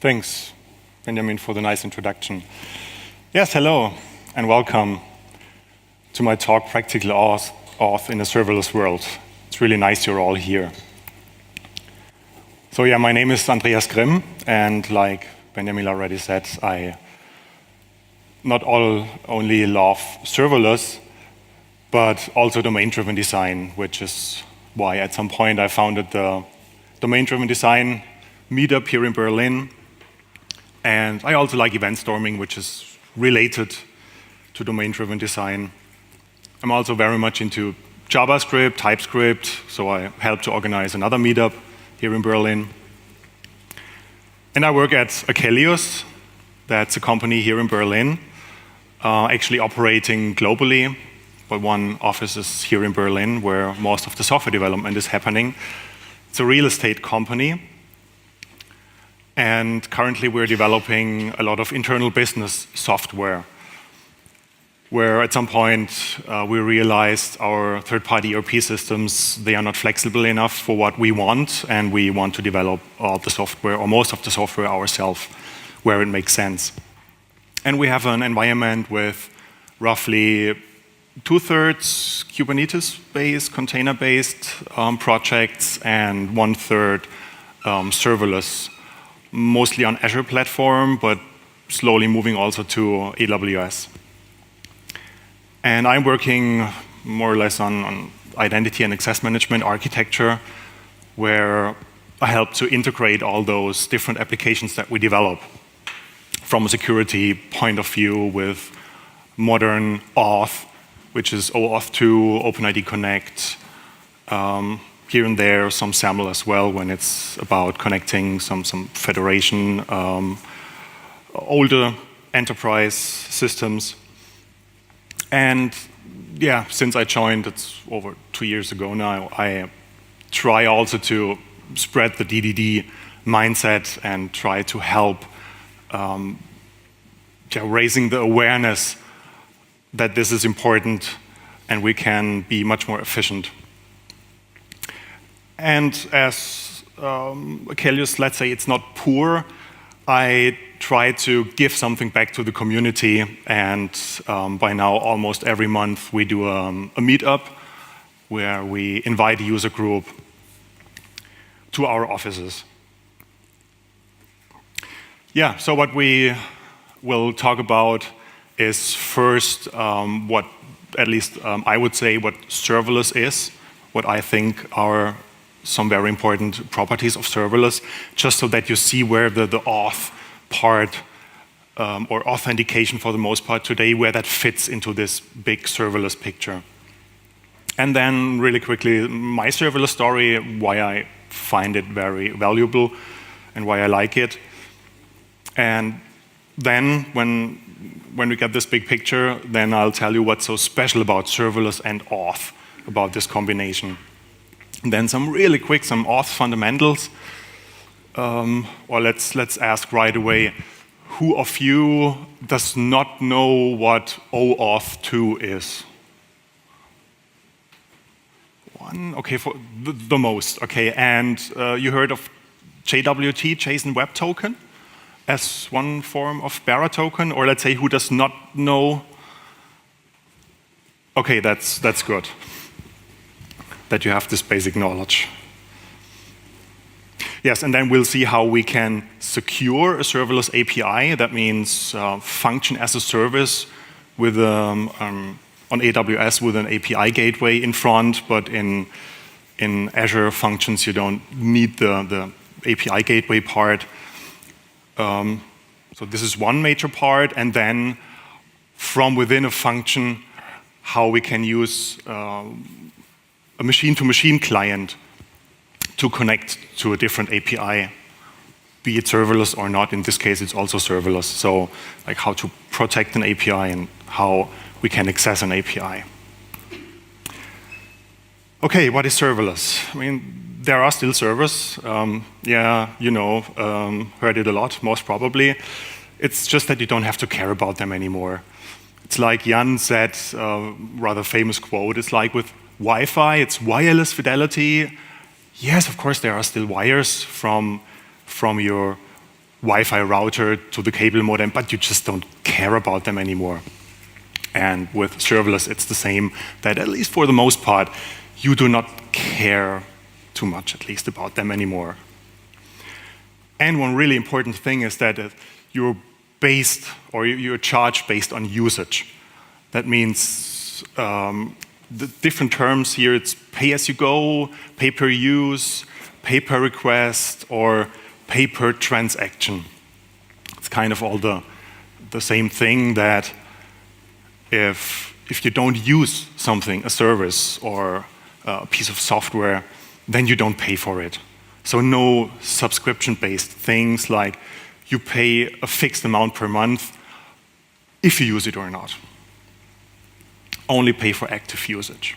Thanks, Benjamin, for the nice introduction. Yes, hello, and welcome to my talk, Practical Auth in a Serverless World. It's really nice you're all here. So yeah, my name is Andreas Grimm, and like Benjamin already said, I not only love serverless, but also domain-driven design, which is why at some point I founded the domain-driven design meetup here in Berlin. And I also like event storming, which is related to domain-driven design. I'm also very much into JavaScript, TypeScript, so I helped to organize another meetup here in Berlin. And I work at Achelios. That's a company here in Berlin, actually operating globally, but one office is here in Berlin where most of the software development is happening. It's a real estate company. And currently we're developing a lot of internal business software, where at some point we realized our third-party ERP systems, they are not flexible enough for what we want, and we want to develop all the software, or most of the software ourselves, where it makes sense. And we have an environment with roughly 2/3 Kubernetes-based, container-based projects, and 1/3 serverless, mostly on Azure platform, but slowly moving also to AWS. And I'm working more or less on identity and access management architecture, where I help to integrate all those different applications that we develop from a security point of view with modern Auth, which is OAuth 2, OpenID Connect, here and there some SAML as well when it's about connecting some federation, older enterprise systems. And yeah, since I joined, it's over 2 years ago now, I try also to spread the DDD mindset and try to help raising the awareness that this is important and we can be much more efficient. And as Achelios, let's say it's not poor, I try to give something back to the community, and by now almost every month we do a meetup where we invite a user group to our offices. Yeah, so what we will talk about is first what, at least I would say, what serverless is, what I think are some very important properties of serverless, just so that you see where the auth part or authentication for the most part today, where that fits into this big serverless picture. And then really quickly, my serverless story, why I find it very valuable and why I like it. And then when we get this big picture, then I'll tell you what's so special about serverless and auth, about this combination. And then some really quick, some auth fundamentals. Or let's ask right away, who of you does not know what OAuth 2 is? One, okay, for the most, okay. And you heard of JWT, JSON Web Token, as one form of bearer token? Or let's say, who does not know? Okay, that's good, that you have this basic knowledge. Yes, and then we'll see how we can secure a serverless API. That means function as a service with on AWS with an API gateway in front, but in Azure Functions you don't need the API gateway part. So this is one major part, and then from within a function, how we can use a machine-to-machine client to connect to a different API, be it serverless or not. In this case, it's also serverless. So like how to protect an API and how we can access an API. Okay, what is serverless? I mean, there are still servers. Yeah, you know, heard it a lot, most probably. It's just that you don't have to care about them anymore. It's like Jan said, rather famous quote, it's like with Wi-Fi, it's wireless fidelity. Yes, of course, there are still wires from your Wi-Fi router to the cable modem, but you just don't care about them anymore. And with serverless, it's the same, that at least for the most part, you do not care too much, at least, about them anymore. And one really important thing is that you're based, or you're charged based on usage. That means the different terms here, it's pay as you go, pay per use, pay per request, or pay per transaction. It's kind of all the same thing, that if you don't use something, a service or a piece of software, then you don't pay for it. So no subscription-based things like you pay a fixed amount per month if you use it or not. Only pay for active usage.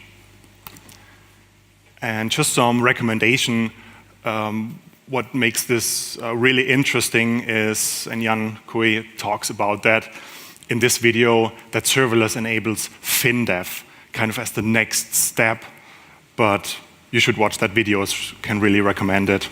And just some recommendation, what makes this really interesting is, and Jan Kui talks about that in this video, that serverless enables FinDev, kind of as the next step, but you should watch that video, can really recommend it.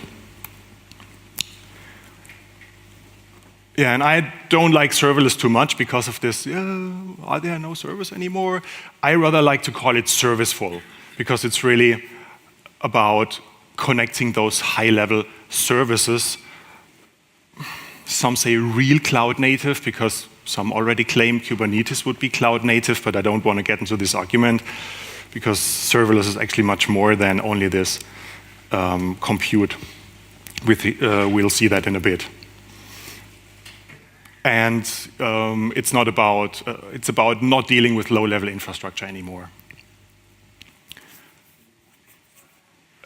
Yeah, and I don't like serverless too much because of this, are there no servers anymore? I rather like to call it Serviceful, because it's really about connecting those high-level services. Some say real cloud native, because some already claim Kubernetes would be cloud native, but I don't want to get into this argument, because serverless is actually much more than only this compute. We'll see that in a bit. And it's about not dealing with low-level infrastructure anymore.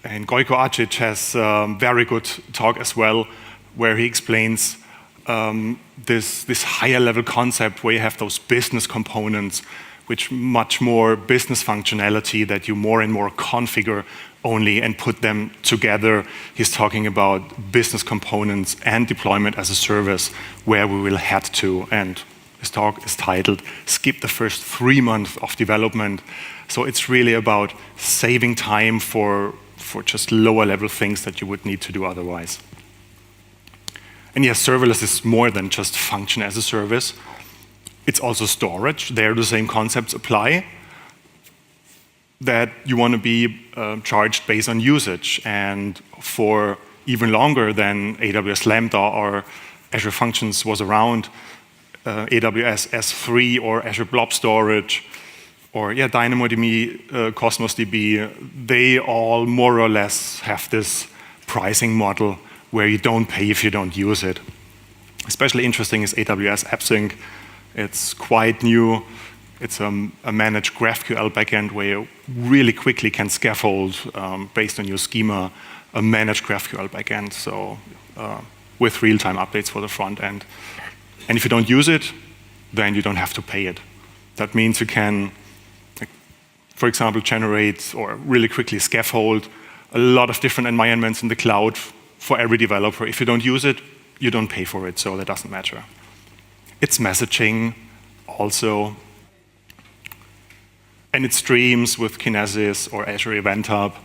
And CQRS has a very good talk as well, where he explains this higher level concept where you have those business components, which much more business functionality that you more and more configure only and put them together. He's talking about business components and deployment as a service, where we will head to. And his talk is titled, Skip the First 3 months of Development. So it's really about saving time for just lower level things that you would need to do otherwise. And yes, serverless is more than just function as a service. It's also storage. There the same concepts apply, that you want to be charged based on usage. And for even longer than AWS Lambda or Azure Functions was around, AWS S3 or Azure Blob Storage, or DynamoDB, Cosmos DB, they all more or less have this pricing model where you don't pay if you don't use it. Especially interesting is AWS AppSync. It's quite new. It's a managed GraphQL backend where you really quickly can scaffold, based on your schema, a managed GraphQL backend, so with real-time updates for the front end. And if you don't use it, then you don't have to pay it. That means you can, for example, generate or really quickly scaffold a lot of different environments in the cloud for every developer. If you don't use it, you don't pay for it, so that doesn't matter. It's messaging also. And it streams with Kinesis or Azure Event Hub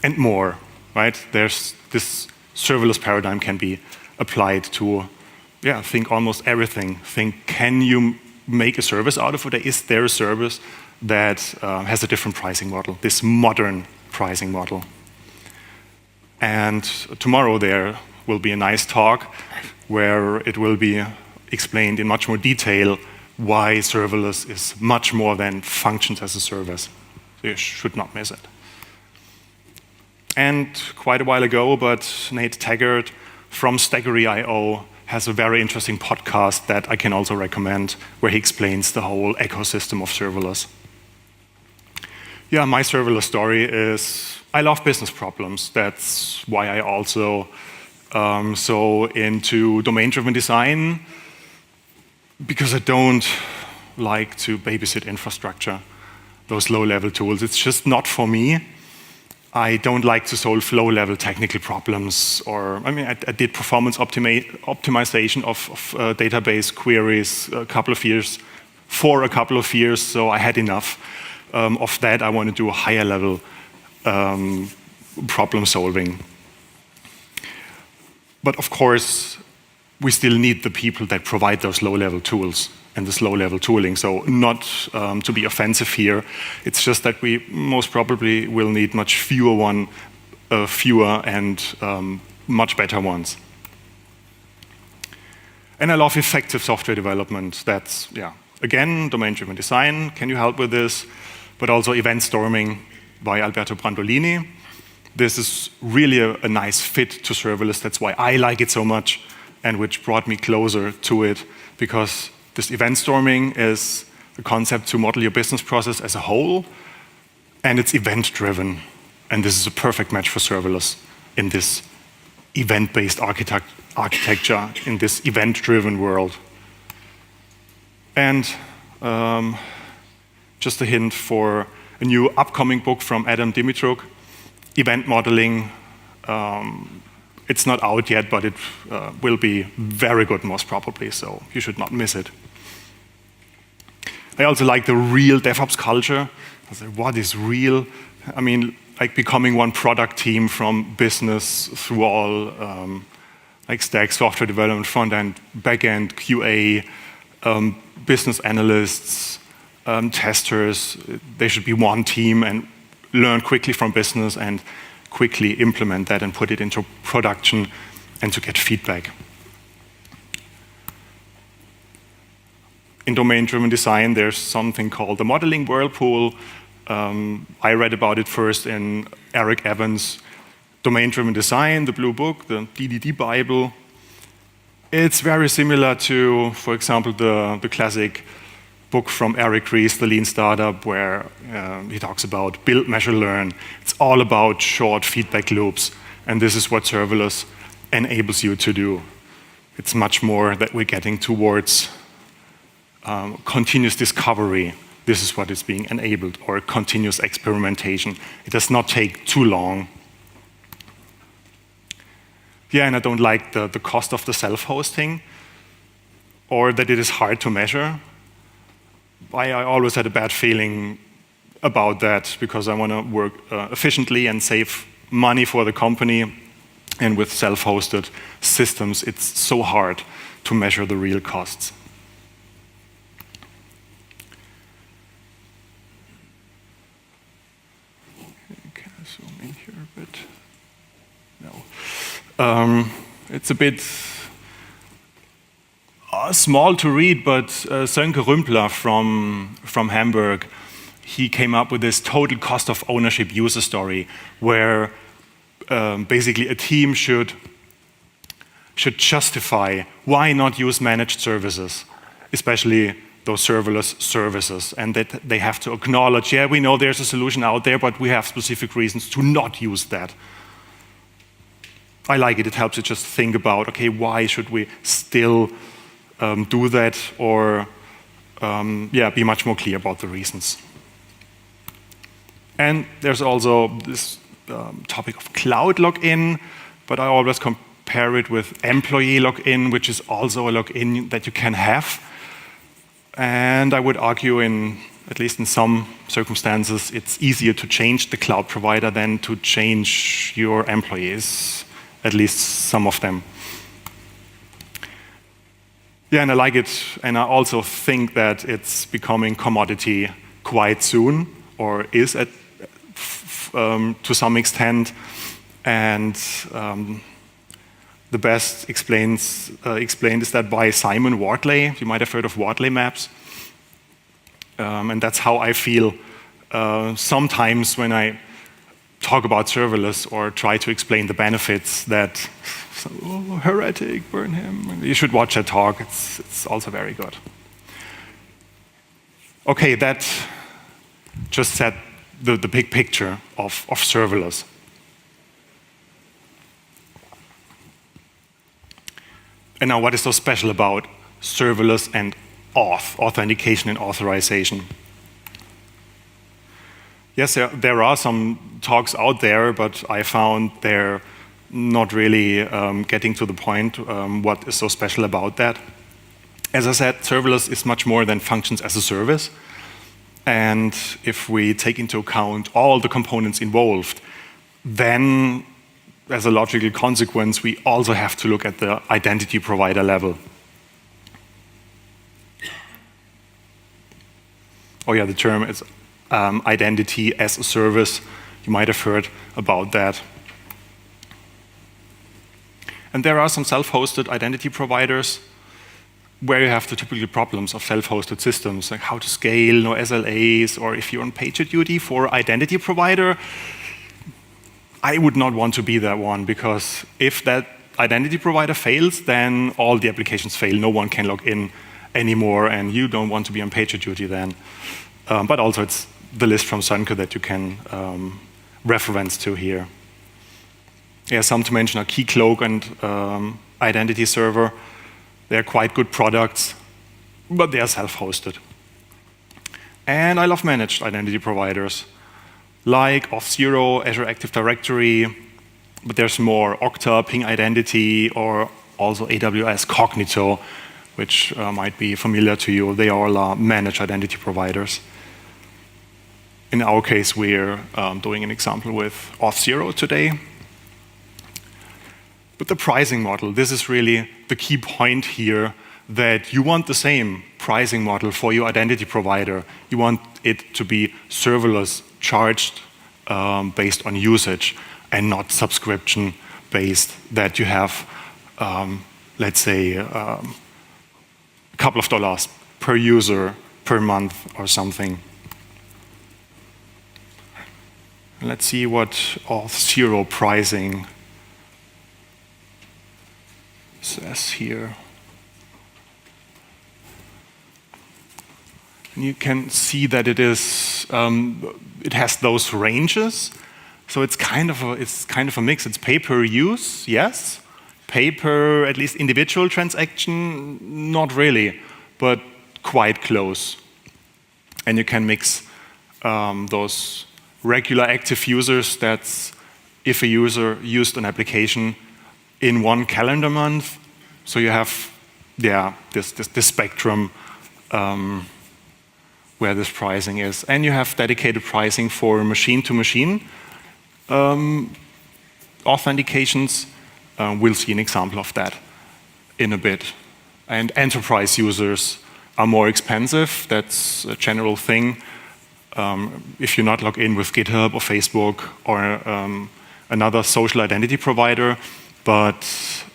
and more, right? There's this serverless paradigm can be applied to, think almost everything. Think, can you make a service out of it? Is there a service that has a different pricing model, this modern pricing model? And tomorrow there will be a nice talk where it will be explained in much more detail why serverless is much more than functions as a service. So you should not miss it. And quite a while ago, but Nate Taggart from Staggery.io has a very interesting podcast that I can also recommend, where he explains the whole ecosystem of serverless. Yeah, my serverless story is I love business problems. That's why I also so into domain-driven design, because I don't like to babysit infrastructure, those low-level tools. It's just not for me. I don't like to solve low-level technical problems, or I did performance optimization of database queries for a couple of years, so I had enough of that. I want to do a higher level problem solving. But of course, we still need the people that provide those low-level tools and this low-level tooling. So not to be offensive here, it's just that we most probably will need much fewer and much better ones. And I love effective software development. That's, again, domain-driven design. Can you help with this? But also event storming by Alberto Brandolini. This is really a nice fit to serverless. That's why I like it so much, and which brought me closer to it, because this event storming is a concept to model your business process as a whole, and it's event-driven. And this is a perfect match for serverless in this event-based architecture, in this event-driven world. And just a hint for a new upcoming book from Adam Dimitruk, Event Modeling. It's not out yet, but it will be very good most probably, so you should not miss it. I also like the real DevOps culture. I was like, what is real? I mean, like becoming one product team from business through all like stack, software development, front end, back end, QA, business analysts, testers. They should be one team and learn quickly from business and quickly implement that and put it into production and to get feedback. In domain-driven design, there's something called the Modeling Whirlpool. I read about it first in Eric Evans' Domain-Driven Design, the Blue Book, the DDD Bible. It's very similar to, for example, the classic book from Eric Ries, The Lean Startup, where he talks about build, measure, learn. It's all about short feedback loops, and this is what serverless enables you to do. It's much more that we're getting towards continuous discovery. This is what is being enabled, or continuous experimentation. It does not take too long. Yeah, and I don't like the cost of the self-hosting, or that it is hard to measure. I always had a bad feeling about that, because I want to work efficiently and save money for the company. And with self-hosted systems, it's so hard to measure the real costs. Can I zoom in here a bit? No. It's a bit small to read, but Sönke Rümpler from Hamburg, he came up with this total cost of ownership user story, where basically a team should justify why not use managed services, especially those serverless services, and that they have to acknowledge, yeah, we know there's a solution out there, but we have specific reasons to not use that. I like it. It helps you just think about, okay, why should we still do that, or be much more clear about the reasons. And there's also this topic of cloud login, but I always compare it with employee login, which is also a login that you can have. And I would argue, at least in some circumstances, it's easier to change the cloud provider than to change your employees, at least some of them. Yeah, and I like it, and I also think that it's becoming commodity quite soon, or is to some extent. And the best explained is that by Simon Wardley. You might have heard of Wardley maps. And that's how I feel sometimes when I talk about serverless or try to explain the benefits, that heretic, burn him. You should watch that talk. It's also very good. Okay, that just set the big picture of serverless. And now, what is so special about serverless and Auth, authentication and authorization? Yes, there are some talks out there, but I found they're not really getting to the point what is so special about that. As I said, serverless is much more than functions as a service. And if we take into account all the components involved, then as a logical consequence, we also have to look at the identity provider level. Oh yeah, the term is identity as a service. You might have heard about that. And there are some self-hosted identity providers where you have the typical problems of self-hosted systems, like how to scale, no SLAs, or if you're on PagerDuty for identity provider, I would not want to be that one, because if that identity provider fails, then all the applications fail. No one can log in anymore, and you don't want to be on PagerDuty then. But also it's the list from Sönke that you can reference to here. Yeah, some to mention are Keycloak and Identity Server. They're quite good products, but they are self-hosted. And I love managed identity providers, like Auth0, Azure Active Directory, but there's more, Okta, Ping Identity, or also AWS Cognito, which might be familiar to you. They all are managed identity providers. In our case, we're doing an example with Auth0 today. But the pricing model, this is really the key point here, that you want the same pricing model for your identity provider. You want it to be serverless, charged based on usage, and not subscription based, that you have, let's say, a couple of dollars per user per month or something. Let's see what Auth0 pricing says here. And you can see that it is it has those ranges. So it's kind of a mix. It's pay per use, yes. Pay per at least individual transaction, not really, but quite close. And you can mix those regular active users. That's if a user used an application in one calendar month, so you have, this spectrum where this pricing is, and you have dedicated pricing for machine-to-machine authentications. We'll see an example of that in a bit. And enterprise users are more expensive. That's a general thing. If you're not logged in with GitHub or Facebook or another social identity provider, but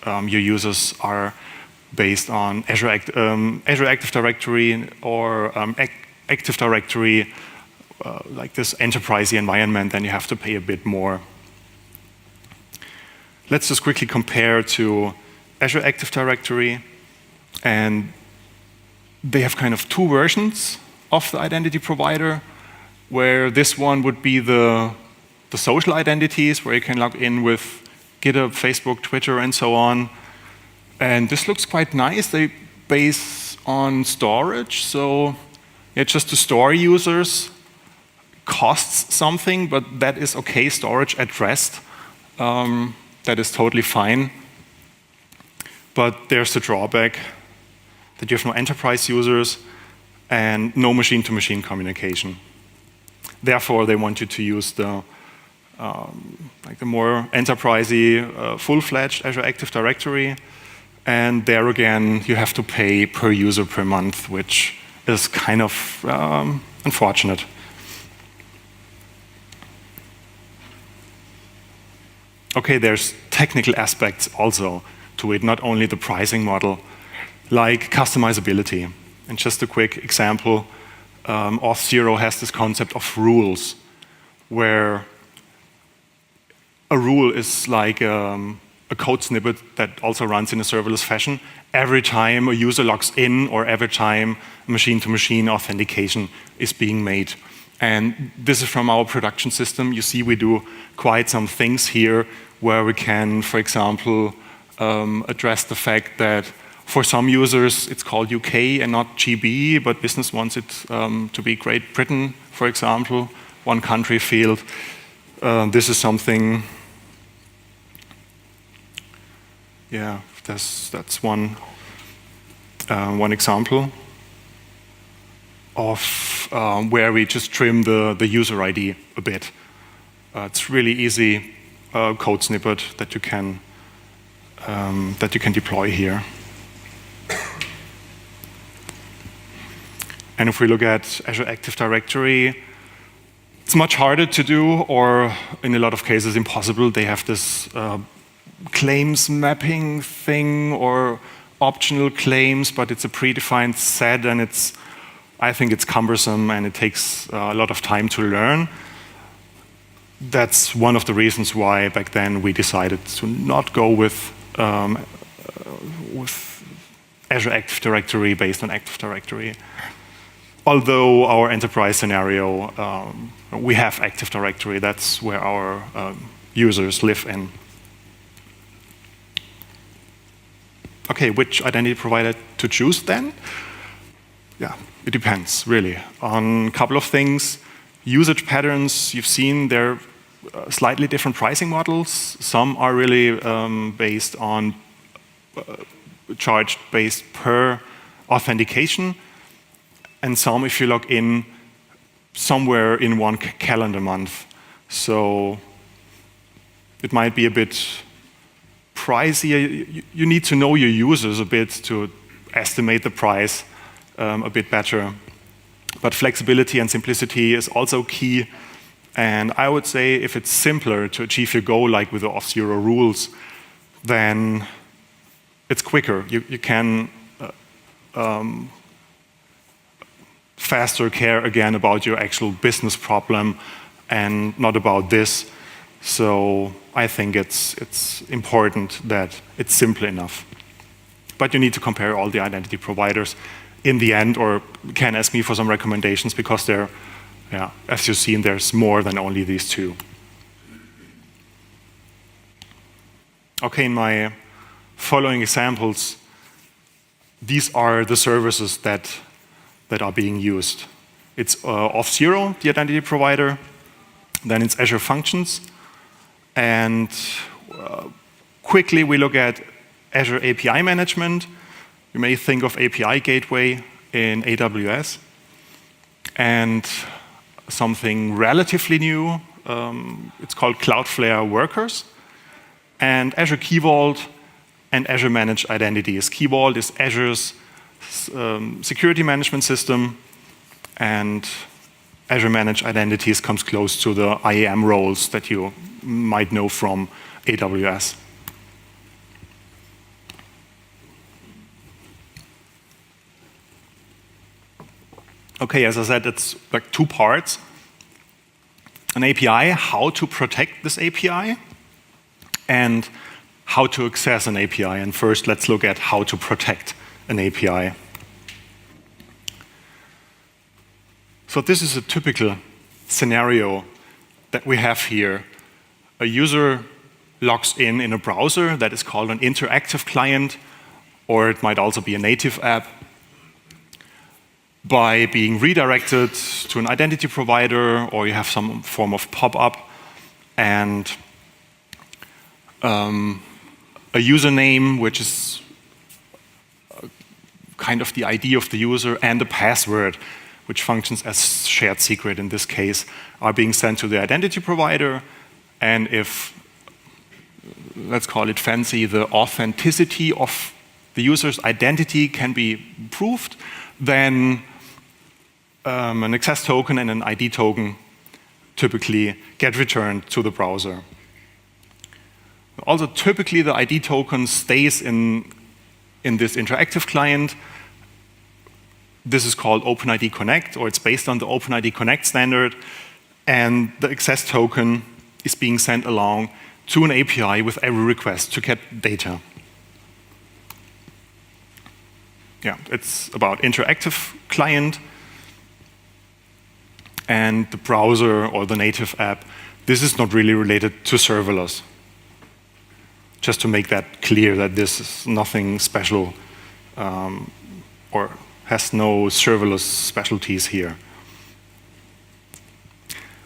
your users are based on Azure Active Directory or Active Directory, like this enterprise environment, then you have to pay a bit more. Let's just quickly compare to Azure Active Directory. And they have kind of two versions of the identity provider, where this one would be the social identities, where you can log in with GitHub, Facebook, Twitter, and so on. And this looks quite nice. They base on storage, so just to store users costs something, but that is okay, storage at rest. That is totally fine. But there's the drawback that you have no enterprise users and no machine-to-machine communication. Therefore, they want you to use the more enterprisey, full-fledged Azure Active Directory. And there again, you have to pay per user per month, which is kind of unfortunate. Okay, there's technical aspects also to it, not only the pricing model, like customizability. And just a quick example, Auth0 has this concept of rules, where a rule is like a code snippet that also runs in a serverless fashion every time a user logs in or every time machine-to-machine authentication is being made. And this is from our production system. You see we do quite some things here where we can, for example, address the fact that for some users it's called UK and not GB, but business wants it to be Great Britain, for example, one country field. This is something, that's one example of where we just trim the user ID a bit. It's really easy code snippet that you can deploy here. And if we look at Azure Active Directory, it's much harder to do, or in a lot of cases impossible. They have this claims mapping thing, or optional claims, but it's a predefined set, and I think it's cumbersome, and it takes a lot of time to learn. That's one of the reasons why back then we decided to not go with Azure Active Directory based on Active Directory. Although our enterprise scenario, we have Active Directory. That's where our users live in. Okay, which identity provider to choose then? Yeah, it depends, really, on a couple of things. Usage patterns, you've seen, they're slightly different pricing models. Some are really based on charged based per authentication, and some if you log in somewhere in one calendar month. So it might be a bit pricey. You need to know your users a bit to estimate the price a bit better. But flexibility and simplicity is also key. And I would say if it's simpler to achieve your goal, like with the Auth0 rules, then it's quicker. You can faster care again about your actual business problem and not about this. So I think it's important that it's simple enough. But you need to compare all the identity providers in the end, or can ask me for some recommendations, because there, as you've seen, there's more than only these two. Okay, in my following examples, these are the services that are being used. It's Auth0, the identity provider. Then it's Azure Functions. And quickly we look at Azure API management. You may think of API gateway in AWS. And something relatively new, it's called Cloudflare Workers. And Azure Key Vault and Azure Managed Identities. Key Vault is Azure's security management system, and Azure Managed Identities comes close to the IAM roles that you might know from AWS. Okay, as I said, it's like two parts. An API, how to protect this API, and how to access an API. And first, let's look at how to protect an API. So this is a typical scenario that we have here. A user logs in a browser that is called an interactive client, or it might also be a native app, by being redirected to an identity provider, or you have some form of pop-up, and a username, which is kind of the ID of the user, and a password, which functions as shared secret in this case, are being sent to the identity provider. And if, let's call it fancy, the authenticity of the user's identity can be proved, then an access token and an ID token typically get returned to the browser. Also, typically the ID token stays in this interactive client. This is called OpenID Connect, or it's based on the OpenID Connect standard, and the access token is being sent along to an API with every request to get data. Yeah, it's about interactive client, and the browser or the native app. This is not really related to serverless. Just to make that clear, that this is nothing special or has no serverless specialties here.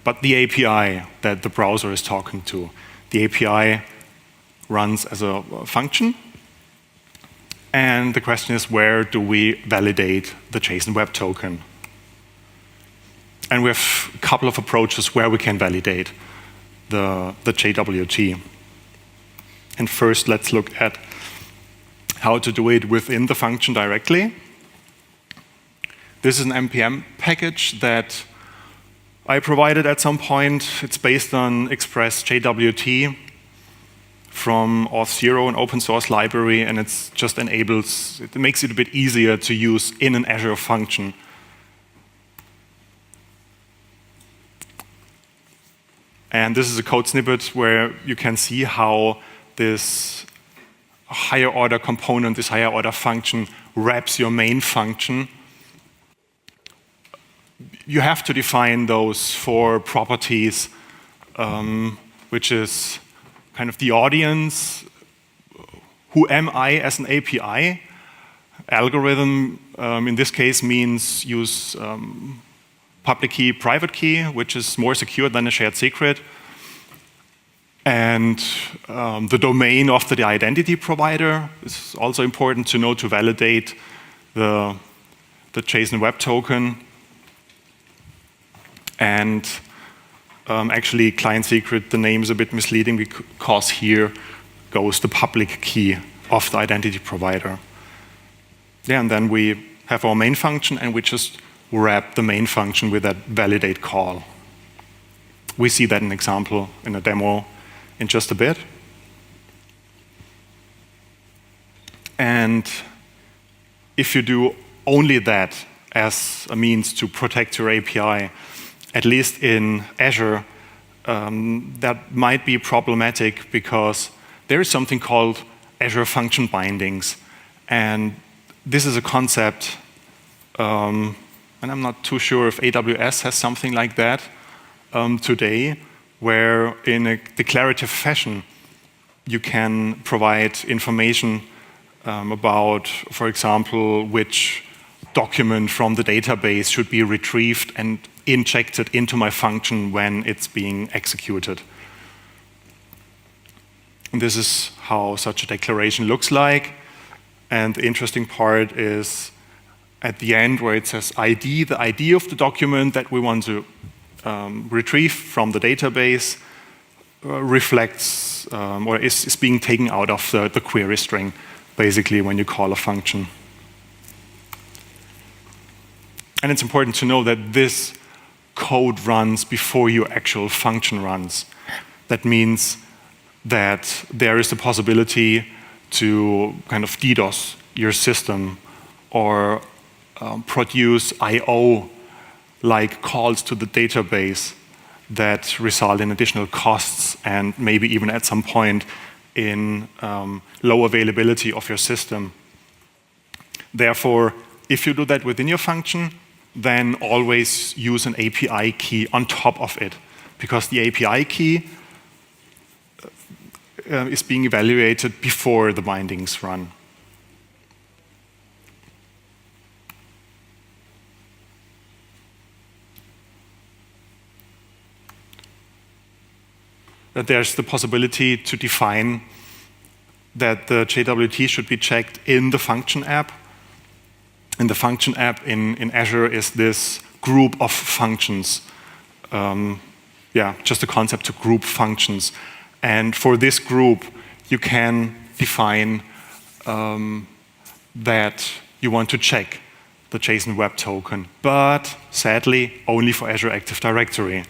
But the API that the browser is talking to, the API runs as a function. And the question is, where do we validate the JSON Web Token? And we have a couple of approaches where we can validate. the JWT. And first, let's look at how to do it within the function directly. This is an NPM package that I provided at some point. It's based on Express JWT from Auth 0, an open source library, and it makes it a bit easier to use in an Azure function. And this is a code snippet where you can see how this higher order component, this higher order function, wraps your main function. You have to define those 4 properties, which is kind of the audience, who am I as an API? Algorithm, in this case, means use public key, private key, which is more secure than a shared secret. And the domain of the identity provider is also important to know to validate the JSON Web Token. And actually, client secret, the name is a bit misleading because here goes the public key of the identity provider. Yeah, and then we have our main function, and we just wrap the main function with that validate call. We see that in example in a demo in just a bit. And if you do only that as a means to protect your API, at least in Azure, that might be problematic because there is something called Azure function bindings. And this is a concept, and I'm not too sure if AWS has something like that today, where in a declarative fashion, you can provide information about, for example, which document from the database should be retrieved and injected into my function when it's being executed. And this is how such a declaration looks like. And the interesting part is at the end where it says ID, the ID of the document that we want to retrieve from the database reflects or is being taken out of the query string, basically, when you call a function. And it's important to know that this code runs before your actual function runs. That means that there is the possibility to kind of DDoS your system or produce I/O like calls to the database that result in additional costs and maybe even at some point in low availability of your system. Therefore, if you do that within your function, then always use an API key on top of it, because the API key is being evaluated before the bindings run. That there's the possibility to define that the JWT should be checked in the function app. And the function app in Azure is this group of functions. Just the concept to group functions. And for this group, you can define that you want to check the JSON Web Token, but sadly, only for Azure Active Directory.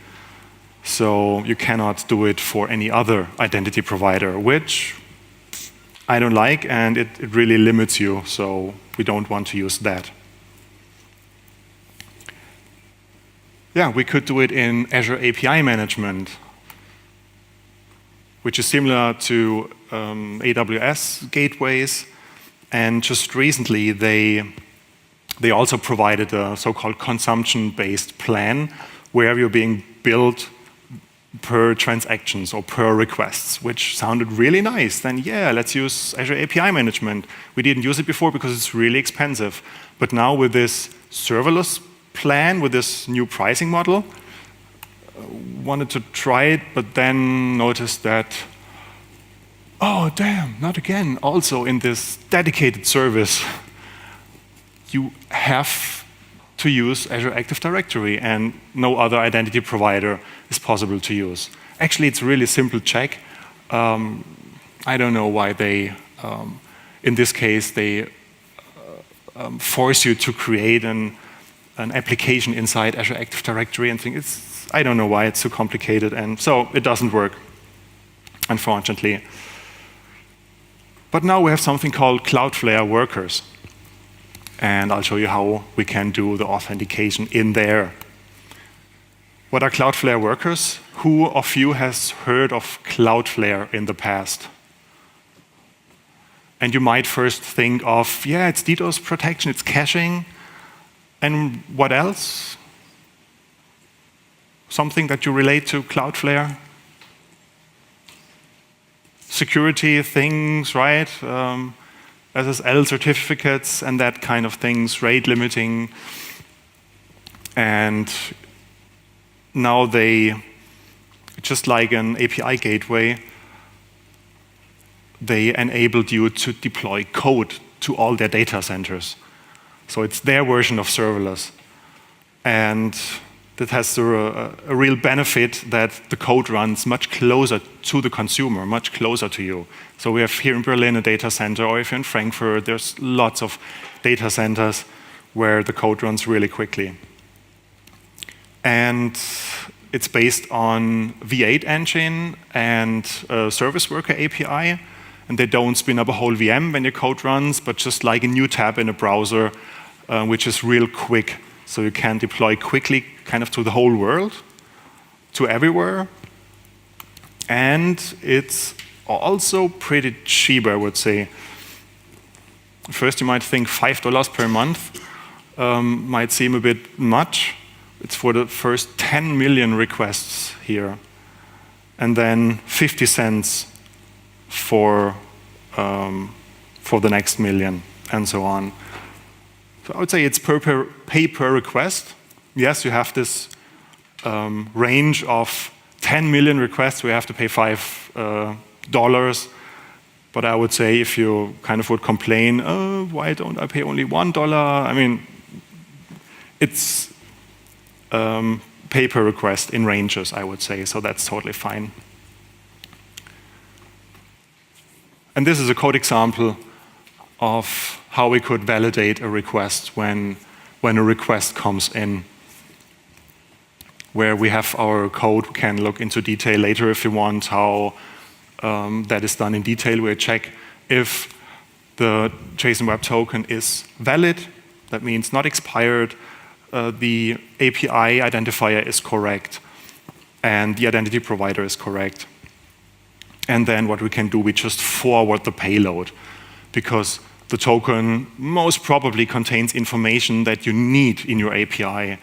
So you cannot do it for any other identity provider, which I don't like, and it really limits you, so we don't want to use that. Yeah, we could do it in Azure API management, which is similar to AWS gateways, and just recently they also provided a so-called consumption-based plan where you're being billed per transactions or per requests, which sounded really nice. Then yeah, let's use Azure API management. We didn't use it before because it's really expensive. But now with this serverless plan, with this new pricing model, wanted to try it, but then noticed that, oh damn, not again. Also in this dedicated service, you have to use Azure Active Directory, and no other identity provider is possible to use. Actually, it's a really simple check. I don't know why they, in this case, they force you to create an application inside Azure Active Directory and think I don't know why it's so complicated, and so it doesn't work, unfortunately. But now we have something called Cloudflare workers. And I'll show you how we can do the authentication in there. What are Cloudflare workers? Who of you has heard of Cloudflare in the past? And you might first think of, yeah, it's DDoS protection, it's caching. And what else? Something that you relate to Cloudflare? Security things, right? SSL certificates and that kind of things, rate limiting. And now they, just like an API gateway, they enabled you to deploy code to all their data centers. So it's their version of serverless. And that has a real benefit that the code runs much closer to the consumer, much closer to you. So we have here in Berlin a data center, or if you're in Frankfurt, there's lots of data centers where the code runs really quickly. And it's based on V8 engine and a service worker API. And they don't spin up a whole VM when your code runs, but just like a new tab in a browser, which is real quick. So you can deploy quickly kind of to the whole world, to everywhere. And it's also pretty cheap, I would say. First, you might think $5 per month might seem a bit much. It's for the first 10 million requests here. And then 50 cents for the next million, and so on. So I would say it's pay per request. Yes, you have this range of 10 million requests where you have to pay $5. But I would say if you kind of would complain, oh, why don't I pay only $1? I mean, it's pay per request in ranges, I would say, so that's totally fine. And this is a code example of how we could validate a request when a request comes in. Where we have our code, we can look into detail later if you want how that is done in detail. We check if the JSON Web Token is valid, that means not expired, the API identifier is correct, and the identity provider is correct. And then what we can do, we just forward the payload, because the token most probably contains information that you need in your API,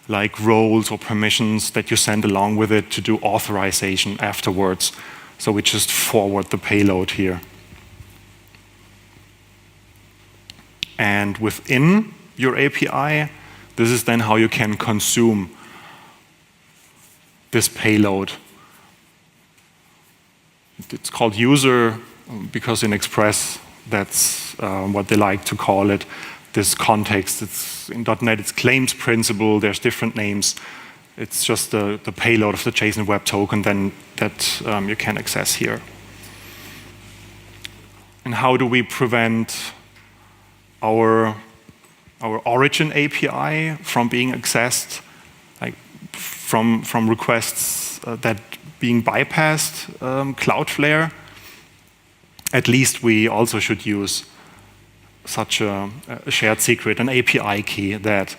like roles or permissions that you send along with it to do authorization afterwards. So we just forward the payload here. And within your API, this is then how you can consume this payload. It's called user because in Express, that's what they like to call it. This context, it's in .NET, it's claims principal, there's different names. It's just the payload of the JSON Web Token then that you can access here. And how do we prevent our origin API from being accessed, like from requests that being bypassed Cloudflare? At least we also should use such a shared secret, an API key that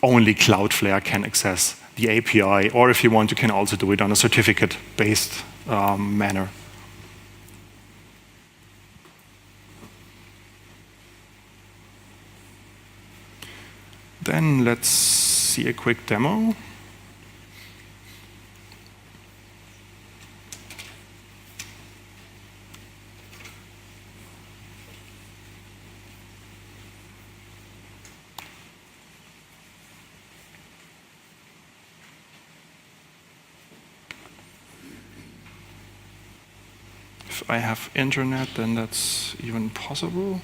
only Cloudflare can access the API, or if you want, you can also do it on a certificate-based manner. Then let's see a quick demo. If I have internet, then that's even possible.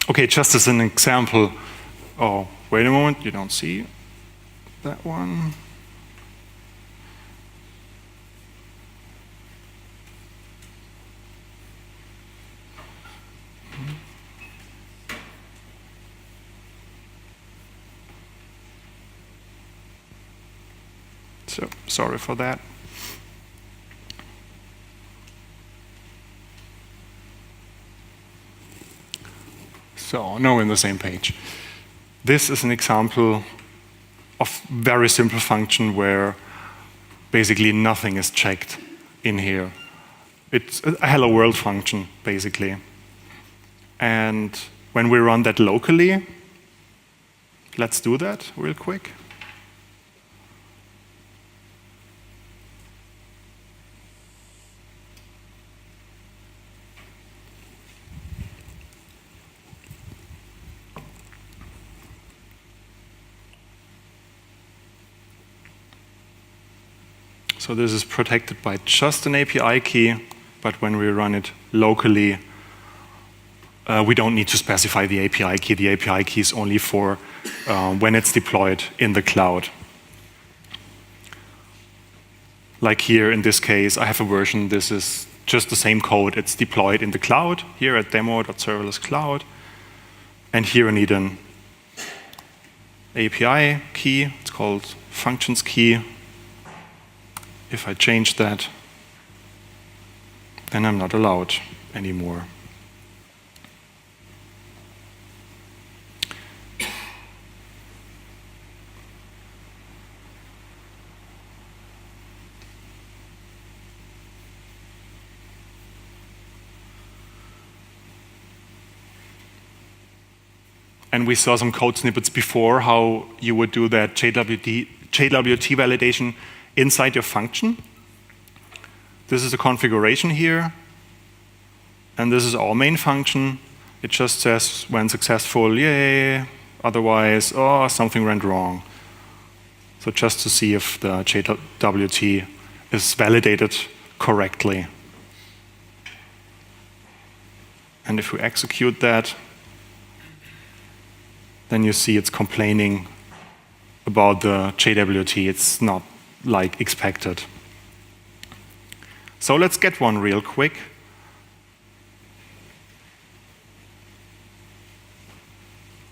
Okay, just as an example. Oh, wait a moment, you don't see that one. So, sorry for that. So, now we're on the same page. This is an example of very simple function where basically nothing is checked in here. It's a hello world function, basically. And when we run that locally, let's do that real quick. So this is protected by just an API key, but when we run it locally, we don't need to specify the API key. The API key is only for when it's deployed in the cloud. Like here in this case, I have a version. This is just the same code. It's deployed in the cloud, here at demo.serverless cloud. And here I need an API key. It's called functions key. If I change that, then I'm not allowed anymore. And we saw some code snippets before how you would do that JWT validation inside your function. This is the configuration here. And this is our main function. It just says when successful, yay. Otherwise, oh, something went wrong. So just to see if the JWT is validated correctly. And if we execute that, then you see it's complaining about the JWT. It's not like expected. So let's get one real quick.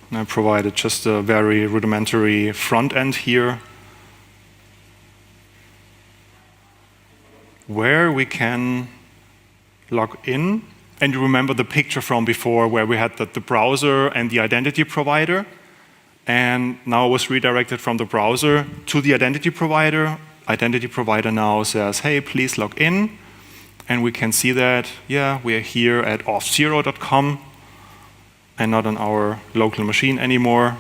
And I provided just a very rudimentary front end here, where we can log in. And you remember the picture from before where we had the browser and the identity provider. And now it was redirected from the browser to the identity provider. Identity provider now says, hey, please log in. And we can see that, yeah, we are here at auth0.com and not on our local machine anymore.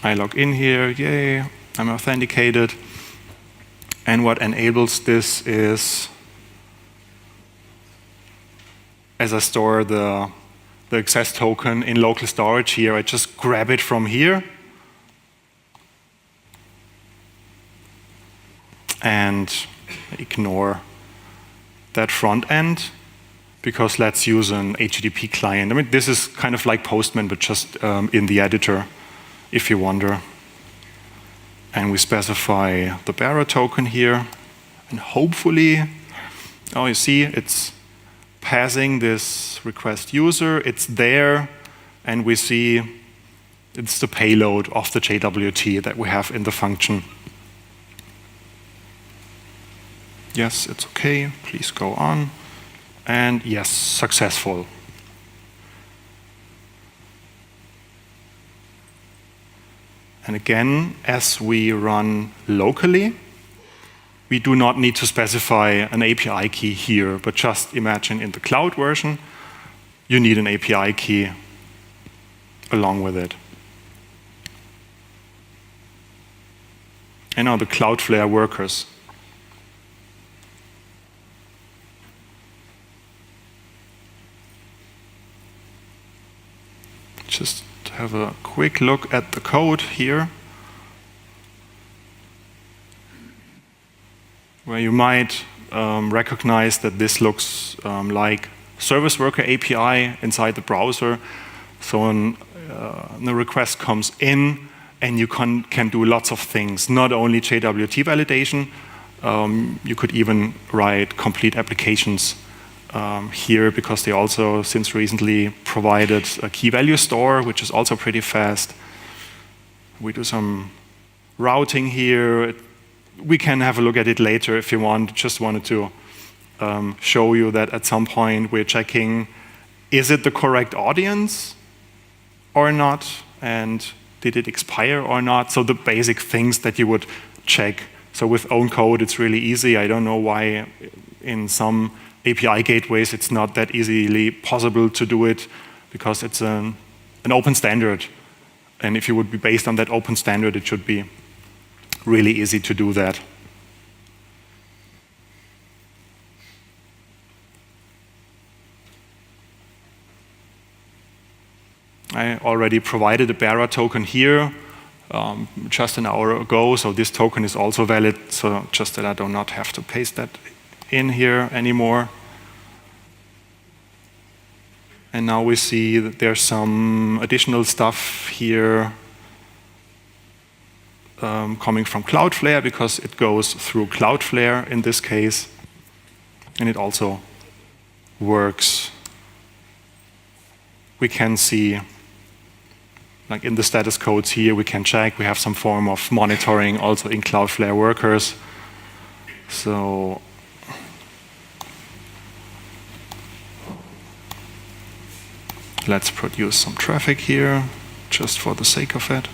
I log in here, yay, I'm authenticated. And what enables this is, as I store the access token in local storage here, I just grab it from here and ignore that front end, because let's use an HTTP client. I mean, this is kind of like Postman, but just in the editor, if you wonder. And we specify the bearer token here, and hopefully, oh, you see, it's passing this request user, it's there, and we see it's the payload of the JWT that we have in the function. Yes, it's okay, please go on. And yes, successful. And again, as we run locally, we do not need to specify an API key here, but just imagine in the cloud version, you need an API key along with it. And now the Cloudflare workers. Just have a quick look at the code here, where you might recognize that this looks like service worker API inside the browser. So the request comes in, and you can do lots of things, not only JWT validation, you could even write complete applications here, because they also, since recently, provided a key value store, which is also pretty fast. We do some routing here. We can have a look at it later if you want. Just wanted to show you that at some point we're checking, is it the correct audience or not? And did it expire or not? So the basic things that you would check. So with own code, it's really easy. I don't know why in some API gateways it's not that easily possible to do it, because it's an open standard. And if you would be based on that open standard, it should be really easy to do that. I already provided a bearer token here just an hour ago, so this token is also valid, so just that I do not have to paste that in here anymore. And now we see that there's some additional stuff here coming from Cloudflare, because it goes through Cloudflare in this case, and it also works. We can see, like in the status codes here, we can check. We have some form of monitoring also in Cloudflare workers. So let's produce some traffic here, just for the sake of it.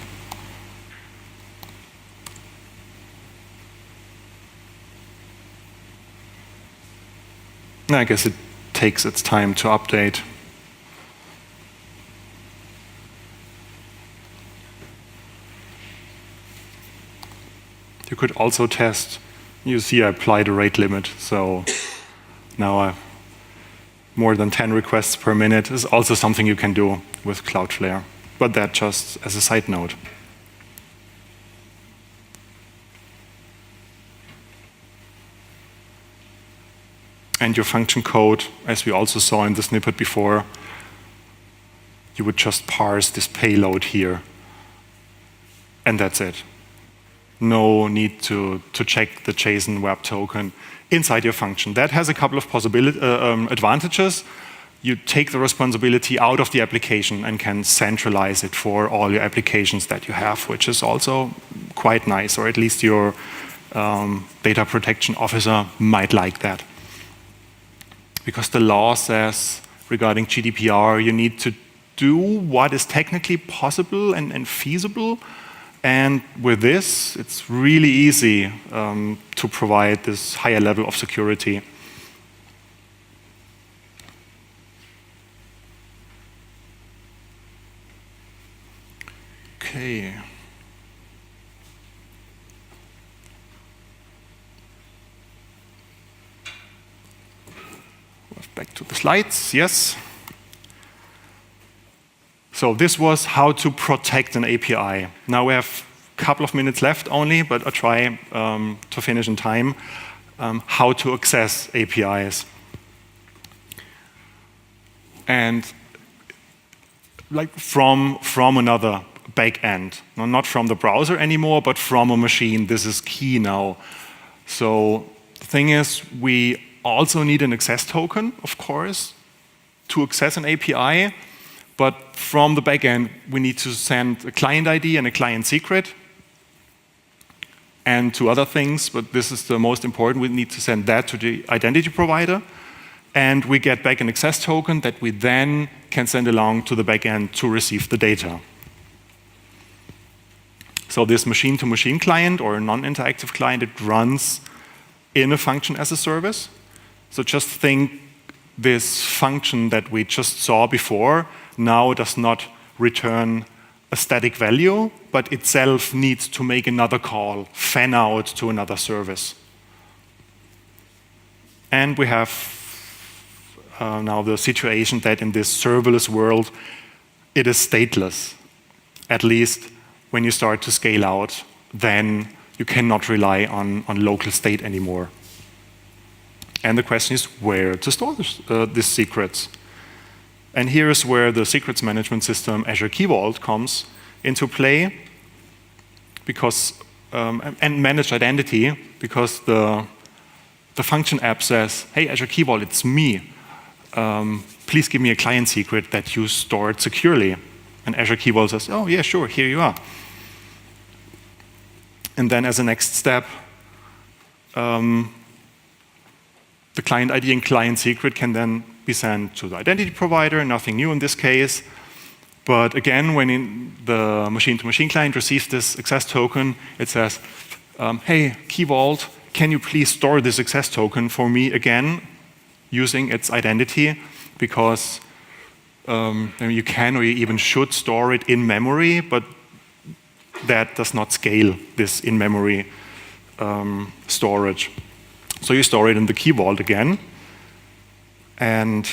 I guess it takes its time to update. You could also test. You see I applied a rate limit, so now more than 10 requests per minute is also something you can do with Cloudflare, but that just as a side note. And your function code, as we also saw in the snippet before, you would just parse this payload here, and that's it. No need to check the JSON web token inside your function. That has a couple of advantages. You take the responsibility out of the application and can centralize it for all your applications that you have, which is also quite nice, or at least your data protection officer might like that. Because the law says regarding GDPR, you need to do what is technically possible and feasible. And with this, it's really easy to provide this higher level of security. Okay. Back to the slides, yes. So this was how to protect an API. Now we have a couple of minutes left only, but I'll try to finish in time. How to access APIs. And like from another backend, not from the browser anymore, but from a machine. This is key now. So the thing is, we also need an access token, of course, to access an API. But from the backend, we need to send a client ID and a client secret, and two other things, but this is the most important. We need to send that to the identity provider, and we get back an access token that we then can send along to the backend to receive the data. So this machine-to-machine client, or a non-interactive client, it runs in a function as a service. So just think this function that we just saw before now does not return a static value, but itself needs to make another call, fan out to another service. And we have now the situation that in this serverless world, it is stateless. At least when you start to scale out, then you cannot rely on local state anymore. And the question is where to store these secrets. And here is where the secrets management system Azure Key Vault comes into play, because and managed identity, because the function app says, hey, Azure Key Vault, it's me. Please give me a client secret that you stored securely. And Azure Key Vault says, oh, yeah, sure, here you are. And then as a next step, the client ID and client secret can then be sent to the identity provider, nothing new in this case. But again, when the machine-to-machine client receives this access token, it says, hey, Key Vault, can you please store this access token for me again using its identity? Because you can or you even should store it in memory, but that does not scale this in-memory storage. So you store it in the Key Vault again. And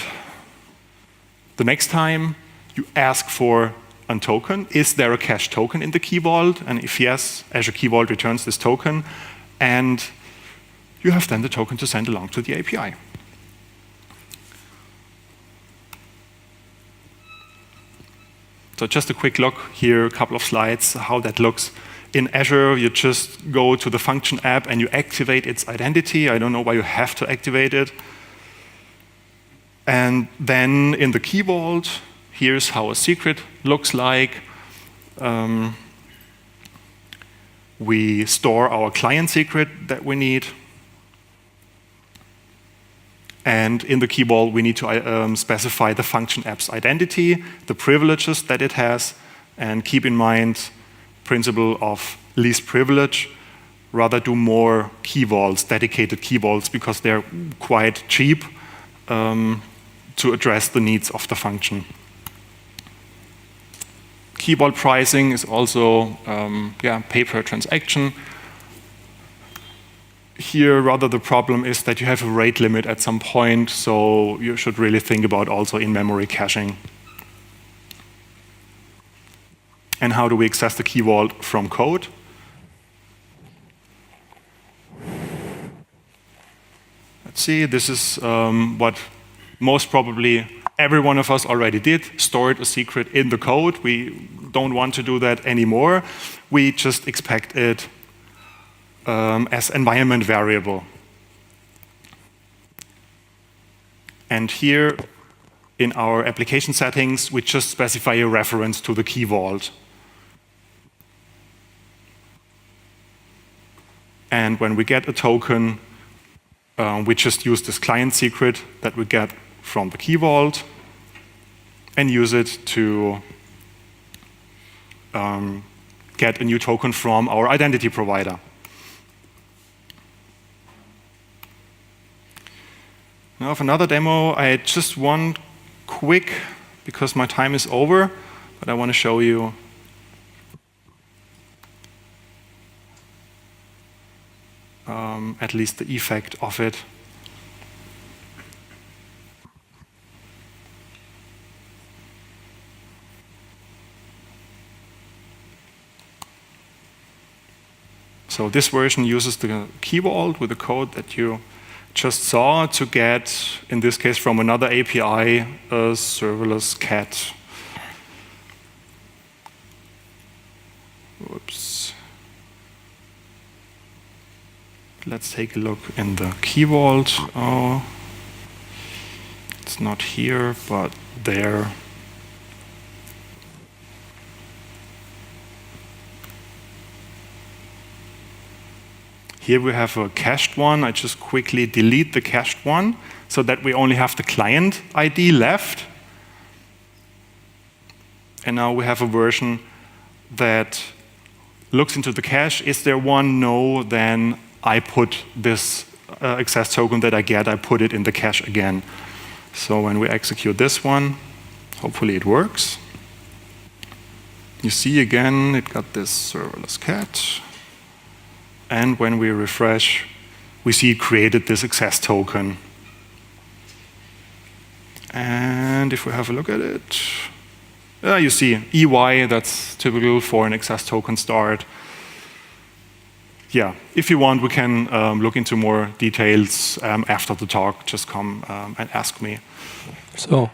the next time you ask for a token, is there a cache token in the Key Vault? And if yes, Azure Key Vault returns this token. And you have then the token to send along to the API. So just a quick look here, a couple of slides, how that looks. In Azure, you just go to the function app and you activate its identity. I don't know why you have to activate it. And then in the Key Vault, here's how a secret looks like. We store our client secret that we need. And in the Key Vault, we need to specify the function app's identity, the privileges that it has, and keep in mind principle of least privilege. Rather do more key vaults, dedicated key vaults, because they're quite cheap to address the needs of the function. Key vault pricing is also pay per transaction. Here, rather, the problem is that you have a rate limit at some point, so you should really think about also in-memory caching. And how do we access the Key Vault from code? Let's see, this is what most probably every one of us already did, stored a secret in the code. We don't want to do that anymore. We just expect it as environment variable. And here in our application settings, we just specify a reference to the Key Vault. And when we get a token, we just use this client secret that we get from the Key Vault and use it to get a new token from our identity provider. Now, for another demo, I just one quick, because my time is over, but I want to show you at least the effect of it. So this version uses the Key Vault with the code that you just saw to get, in this case, from another API, a serverless cat. Whoops. Let's take a look in the Key Vault. Oh, it's not here, but there. Here we have a cached one. I just quickly delete the cached one so that we only have the client ID left. And now we have a version that looks into the cache. Is there one? No, then I put this access token that I get, I put it in the cache again. So when we execute this one, hopefully it works. You see again, it got this serverless cat. And when we refresh, we see it created this access token. And if we have a look at it, you see EY, that's typical for an access token start. yeah, if you want, we can look into more details after the talk. Just come and ask me. So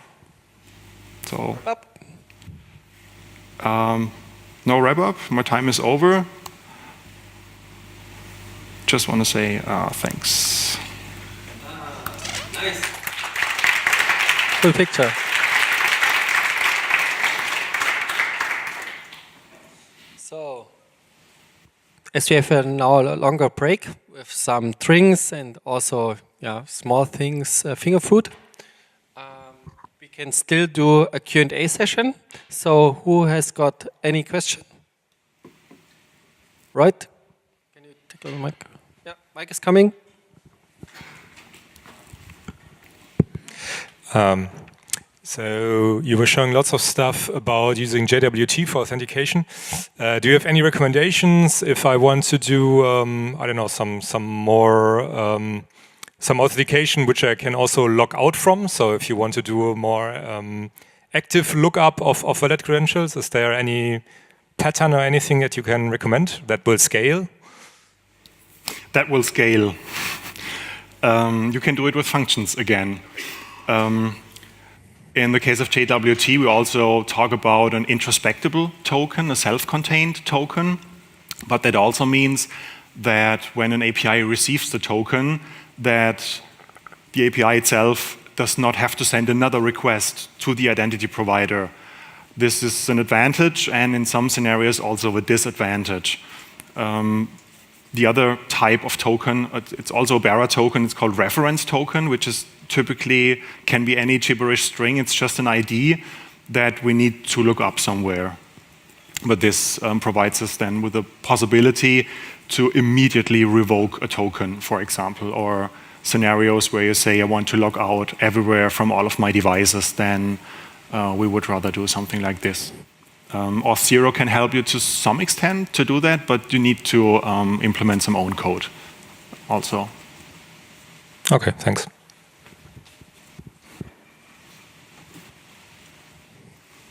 no wrap up. My time is over. Just want to say thanks. Nice. Cool picture. So, as we have now a longer break with some drinks and also small things, finger food, we can still do a Q&A session. So, who has got any question? Right? Can you take the mic? Yeah, mic is coming. So you were showing lots of stuff about using JWT for authentication. Do you have any recommendations if I want to do, I don't know, some authentication which I can also log out from? So if you want to do a more active lookup of valid credentials, is there any pattern or anything that you can recommend that will scale? That will scale. You can do it with functions again. In the case of JWT, we also talk about an introspectable token, a self-contained token. But that also means that when an API receives the token, that the API itself does not have to send another request to the identity provider. This is an advantage, and in some scenarios also a disadvantage. The other type of token, it's also a bearer token, it's called reference token, which is typically can be any gibberish string. It's just an ID that we need to look up somewhere. But this provides us then with the possibility to immediately revoke a token, for example, or scenarios where you say, I want to log out everywhere from all of my devices, then we would rather do something like this. Auth0 can help you to some extent to do that, but you need to implement some own code also. Okay, thanks.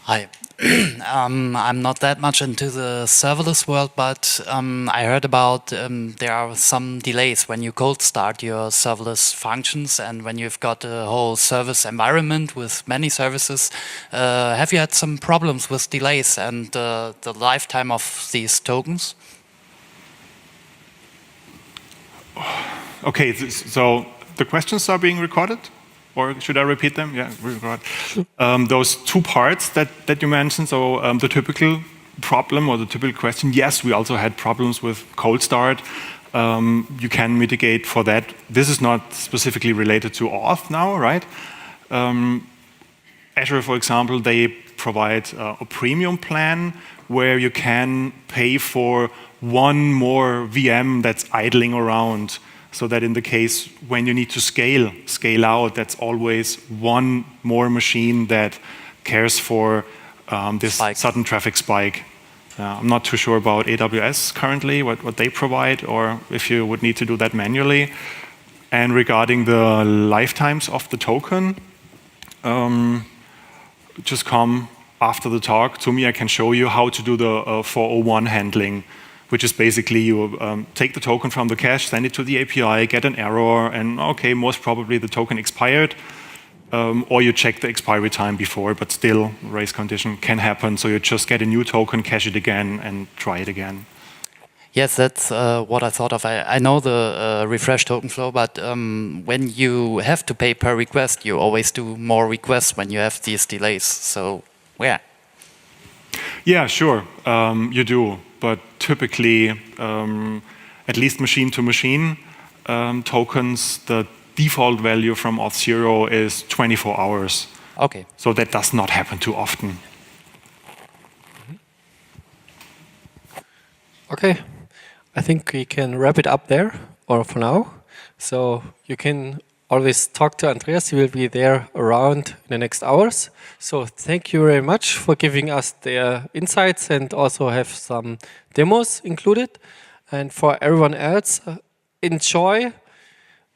Hi. I'm not that much into the serverless world, but I heard about there are some delays when you cold start your serverless functions and when you've got a whole service environment with many services. Have you had some problems with delays and the lifetime of these tokens? Okay, so the questions are being recorded? Or should I repeat them? Yeah, record. Those two parts that you mentioned, so the typical problem or the typical question, yes, we also had problems with cold start. You can mitigate for that. This is not specifically related to Auth now, right? Azure, for example, they provide a premium plan where you can pay for one more VM that's idling around. So that in the case when you need to scale out, that's always one more machine that cares for this sudden traffic spike. I'm not too sure about AWS currently, what they provide, or if you would need to do that manually. And regarding the lifetimes of the token, just come after the talk to me. I can show you how to do the 401 handling, which is basically you take the token from the cache, send it to the API, get an error, and okay, most probably the token expired, or you check the expiry time before, but still race condition can happen, so you just get a new token, cache it again, and try it again. Yes, that's what I thought of. I know the refresh token flow, but when you have to pay per request, you always do more requests when you have these delays, so yeah. Yeah, sure, you do. But typically, at least machine-to-machine tokens, the default value from Auth0 is 24 hours. Okay. So that does not happen too often. Okay, I think we can wrap it up there, or for now. So you can always talk to Andreas. He will be there around in the next hours. So thank you very much for giving us the insights and also have some demos included. And for everyone else, enjoy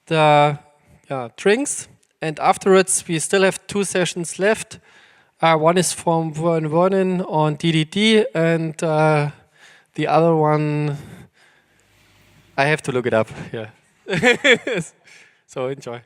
the drinks. And afterwards, we still have 2 sessions left. One is from Vernon on DDD, and the other one I have to look it up. Yeah. So enjoy.